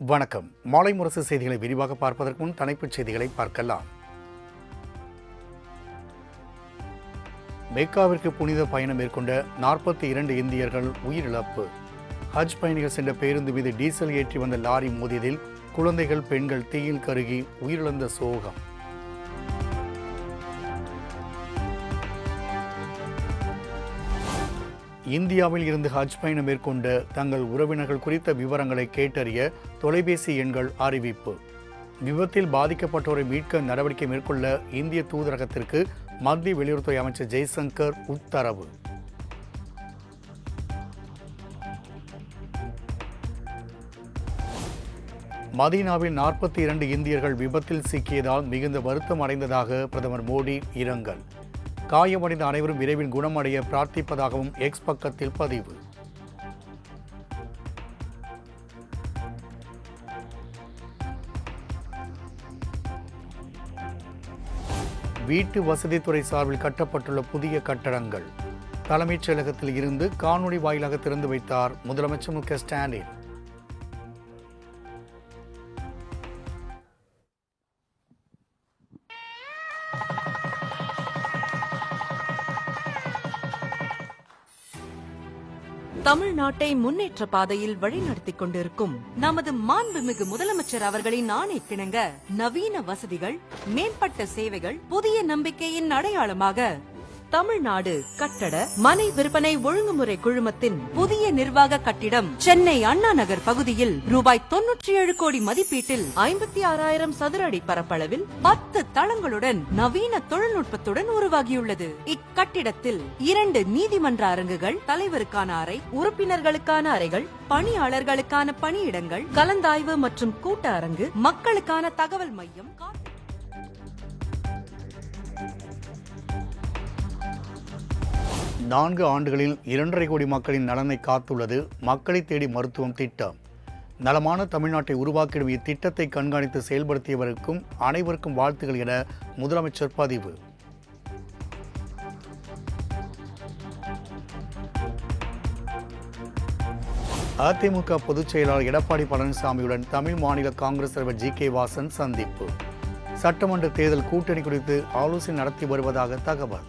வணக்கம். மாலை முரசு செய்திகளை விரிவாக பார்ப்பதற்கு முன் தலைப்புச் செய்திகளை பார்க்கலாம். மெக்காவிற்கு புனித பயணம் மேற்கொண்ட 42 இந்தியர்கள் உயிரிழப்பு. ஹஜ் பயணிகள் சென்ற பேருந்து மீது டீசல் ஏற்றி வந்த லாரி மோதியதில் குழந்தைகள், பெண்கள் தீயில் கருகி உயிரிழந்த சோகம். இந்தியாவில் இருந்து ஹஜ் பயணம் மேற்கொண்ட தங்கள் உறவினர்கள் குறித்த விவரங்களை கேட்டறிய தொலைபேசி எண்கள் அறிவிப்பு. விபத்தில் பாதிக்கப்பட்டோரை மீட்க நடவடிக்கை மேற்கொள்ள இந்திய தூதரகத்திற்கு மத்திய வெளியுறவுத்துறை அமைச்சர் ஜெய்சங்கர் உத்தரவு. மதீனாவில் 42 இந்தியர்கள் விபத்தில் சிக்கியதால் மிகுந்த வருத்தம் அடைந்ததாக பிரதமர் மோடி இரங்கல். காயமடைந்த அனைவரும் விரைவில் குணமடைய பிரார்த்திப்பதாகவும் எக்ஸ் பக்கத்தில் பதிவு. வீட்டு வசதித்துறை சார்பில் கட்டப்பட்டுள்ள புதிய கட்டடங்கள். தலைமைச் செயலகத்தில் இருந்து காணொலி வாயிலாக திறந்து வைத்தார் முதலமைச்சர் மு.க. ஸ்டாலின். தமிழ்நாட்டை முன்னேற்ற பாதையில் வழிநடத்திக் கொண்டிருக்கும் நமது மாண்புமிகு முதலமைச்சர் அவர்களின் ஆணைக்கிணங்க நவீன வசதிகள், மேம்பட்ட சேவைகள், புதிய நம்பிக்கையின் அடையாளமாக தமிழ்நாடு கட்டட மனை விற்பனை ஒழுங்குமுறை குழுமத்தின் புதிய நிர்வாக கட்டிடம் சென்னை அண்ணா நகர் பகுதியில் ரூபாய் 97 கோடி மதிப்பீட்டில் 56,000 சதுர அடி பரப்பளவில் 10 தளங்களுடன் நவீன தொழில்நுட்பத்துடன் உருவாகியுள்ளது. இக்கட்டிடத்தில் 2 நீதிமன்ற அரங்குகள், தலைவருக்கான அறை, உறுப்பினர்களுக்கான அறைகள், பணியாளர்களுக்கான பணியிடங்கள், கலந்தாய்வு மற்றும் கூட்ட அரங்கு, மக்களுக்கான தகவல் மையம். 4 ஆண்டுகளில் 2.5 கோடி மக்களின் நலனை காத்துள்ளது மக்களை தேடி மருத்துவம் திட்டம். நலமான தமிழ்நாட்டை உருவாக்கிடும் இத்திட்டத்தை கண்காணித்து செயல்படுத்தியவருக்கும் அனைவருக்கும் வாழ்த்துகள் என முதலமைச்சர் பதிவு. அதிமுக பொதுச் செயலாளர் எடப்பாடி பழனிசாமியுடன் தமிழ் மாநில காங்கிரஸ் தலைவர் ஜி.கே. வாசன் சந்திப்பு. சட்டமன்ற தேர்தல் கூட்டணி குறித்து ஆலோசனை நடத்தி வருவதாக தகவல்.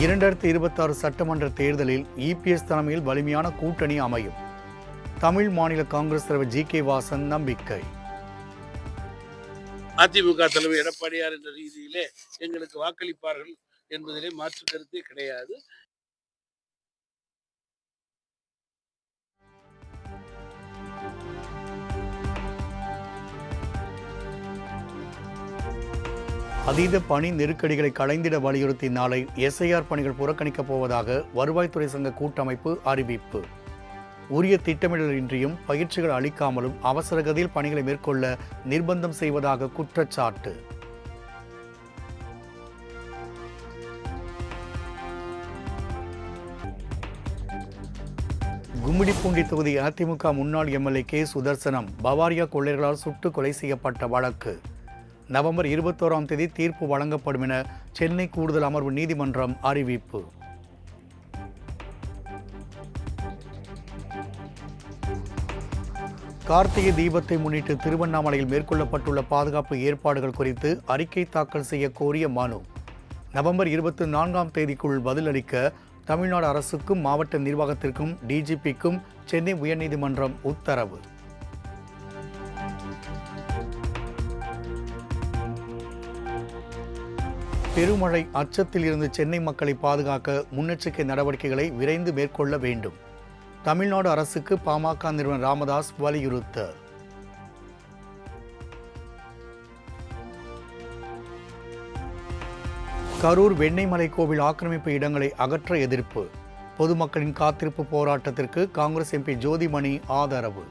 இரண்டாயிரத்தி 26 சட்டமன்ற தேர்தலில் இபிஎஸ் தலைமையில் வலிமையான கூட்டணி அமையும். தமிழ் மாநில காங்கிரஸ் தலைவர் ஜி.கே. வாசன் நம்பிக்கை. அதிமுக தலைவர் எடப்பாடியார் என்ற ரீதியிலே எங்களுக்கு வாக்களிப்பார்கள் என்பதிலே மாற்று கருத்தே கிடையாது. அதீத பணி நெருக்கடிகளை களைந்திட வலியுறுத்தி நாளை எஸ்ஐஆர் பணிகள் புறக்கணிக்கப் போவதாக வருவாய்த்துறை சங்க கூட்டமைப்பு அறிவிப்பு. உரிய திட்டமிடலின்றியும் பயிற்சிகள் அளிக்காமலும் அவசரகதியில் பணிகளை மேற்கொள்ள நிர்பந்தம் செய்வதாக குற்றச்சாட்டு. கும்மிடிப்பூண்டி தொகுதி அதிமுக முன்னாள் எம்எல்ஏ கே. சுதர்சனம் பவாரியா கொள்ளையர்களால் சுட்டு கொலை செய்யப்பட்ட வழக்கு நவம்பர் 21ஆம் தேதி தீர்ப்பு வழங்கப்படும் என சென்னை கூடுதல் அமர்வு நீதிமன்றம் அறிவிப்பு. கார்த்திகை தீபத்தை முன்னிட்டு திருவண்ணாமலையில் மேற்கொள்ளப்பட்டுள்ள பாதுகாப்பு ஏற்பாடுகள் குறித்து அறிக்கை தாக்கல் செய்ய கோரிய மனு நவம்பர் 24ஆம் தேதிக்குள் பதிலளிக்க தமிழ்நாடு அரசுக்கும் மாவட்ட நிர்வாகத்திற்கும் டிஜிபிக்கும் சென்னை உயர்நீதிமன்றம் உத்தரவு. பெருமழை அச்சத்தில் இருந்து சென்னை மக்களை பாதுகாக்க முன்னெச்சரிக்கை நடவடிக்கைகளை விரைந்து மேற்கொள்ள வேண்டும். தமிழ்நாடு அரசுக்கு பாமக நிறுவனர் ராமதாஸ் வலியுறுத்தல். கரூர் வெண்ணெய்மலை கோவில் ஆக்கிரமிப்பு இடங்களை அகற்ற எதிர்ப்பு. பொதுமக்களின் காத்திருப்பு போராட்டத்திற்கு காங்கிரஸ் எம்பி ஜோதிமணி ஆதரவு.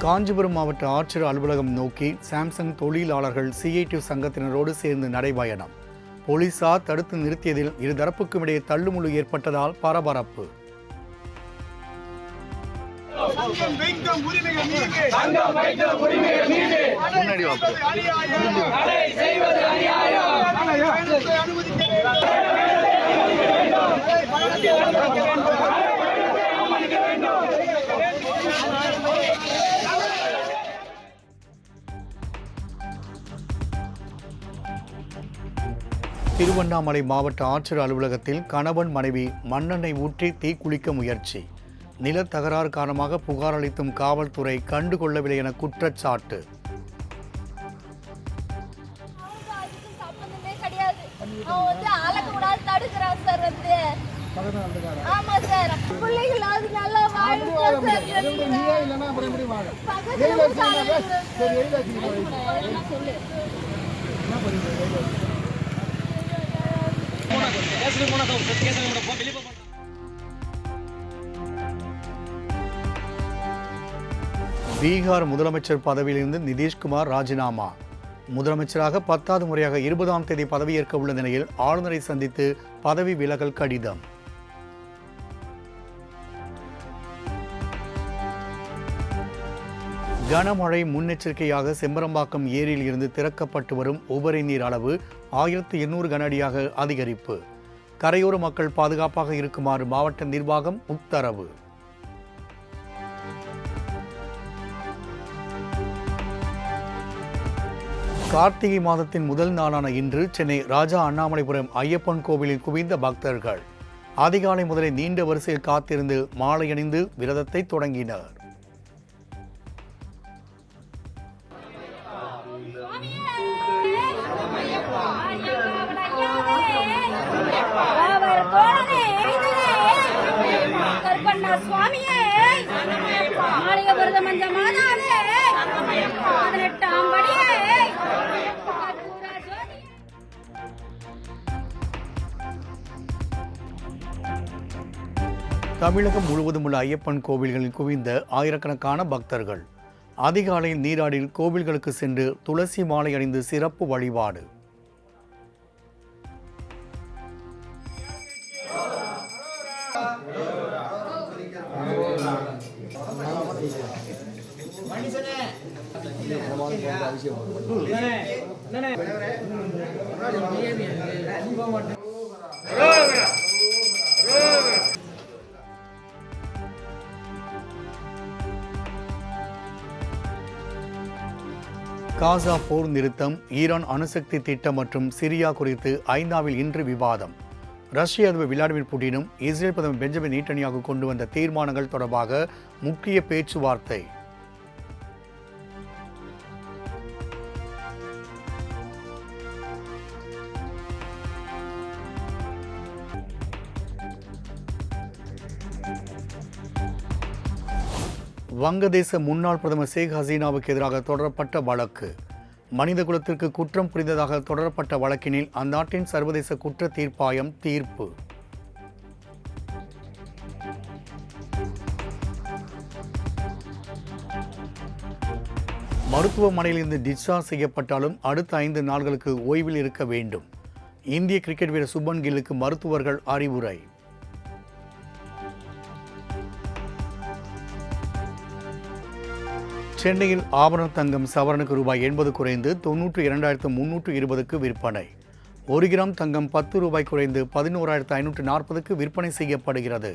காஞ்சிபுரம் மாவட்ட ஆட்சியர் அலுவலகம் நோக்கி சாம்சங் தொழிலாளர்கள் சிஐடி சங்கத்தினரோடு சேர்ந்து நடைபயணம். போலீசார் தடுத்து நிறுத்தியதில் இருதரப்புக்கும் இடையே தள்ளுமுள்ளு ஏற்பட்டதால் பரபரப்பு. திருவண்ணாமலை மாவட்ட ஆட்சியர் அலுவலகத்தில் கணவன் மனைவி மண்ணெண்ணெய் ஊற்றி தீக்குளிக்க முயற்சி. நிலத்தகராறு காரணமாக புகார் அளித்தும் காவல்துறை கண்டுகொள்ளவில்லை என குற்றச்சாட்டு. பீகார் முதலமைச்சர் பதவியிலிருந்து நிதிஷ்குமார் ராஜினாமா. முதலமைச்சராக 10வது முறையாக 20ஆம் தேதி பதவியேற்க உள்ள நிலையில் ஆளுநரை சந்தித்து பதவி விலகல் கடிதம். கனமழை முன்னெச்சரிக்கையாக செம்பரம்பாக்கம் ஏரியில் இருந்து திறக்கப்பட்டு வரும் உபரி நீர் அளவு 1800 கன அடியாக அதிகரிப்பு. கரையோர மக்கள் பாதுகாப்பாக இருக்குமாறு மாவட்ட நிர்வாகம் உத்தரவு. கார்த்திகை மாதத்தின் முதல் நாளான இன்று சென்னை ராஜா அண்ணாமலைபுரம் ஐயப்பன் கோவிலில் குவிந்த பக்தர்கள் அதிகாலை முதலே நீண்ட வரிசையில் காத்திருந்து மாலை அணிந்து விரதத்தை தொடங்கினர். தமிழகம் முழுவதும் உள்ள ஐயப்பன் கோவில்களில் குவிந்த ஆயிரக்கணக்கான பக்தர்கள் அதிகாலையில் நீராடில் கோவில்களுக்கு சென்று துளசி மாலை அணிந்து சிறப்பு வழிபாடு. காசா போர் நிறுத்தம், ஈரான் அணுசக்தி திட்டம் மற்றும் சிரியா குறித்து ஐநாவில் இன்று விவாதம். ரஷ்ய அதிபர் விளாடிமிர் புட்டினும் இஸ்ரேல் பிரதமர் பெஞ்சமின் நேட்டன்யாகு கொண்டு வந்த தீர்மானங்கள் தொடர்பாக முக்கிய பேச்சுவார்த்தை. வங்கதேச முன்னாள் பிரதமர் ஷேக் ஹசீனாவுக்கு எதிராக தொடரப்பட்ட வழக்கு. மனித குலத்திற்கு குற்றம் புரிந்ததாக தொடரப்பட்ட வழக்கினில் அந்நாட்டின் சர்வதேச குற்ற தீர்ப்பாயம் தீர்ப்பு. மருத்துவமனையிலிருந்து டிஸ்சார்ஜ் செய்யப்பட்டாலும் அடுத்த 5 நாட்களுக்கு ஓய்வில் இருக்க வேண்டும். இந்திய கிரிக்கெட் வீரர் சுப்மன் கில்லுக்கு மருத்துவர்கள் அறிவுரை. சென்னையில் ஆபரண தங்கம் சவரனுக்கு ரூபாய் 80 குறைந்து 92,320க்கு விற்பனை. 1 கிராம் தங்கம் 10 ரூபாய் குறைந்து 11,540க்கு விற்பனை செய்யப்படுகிறது.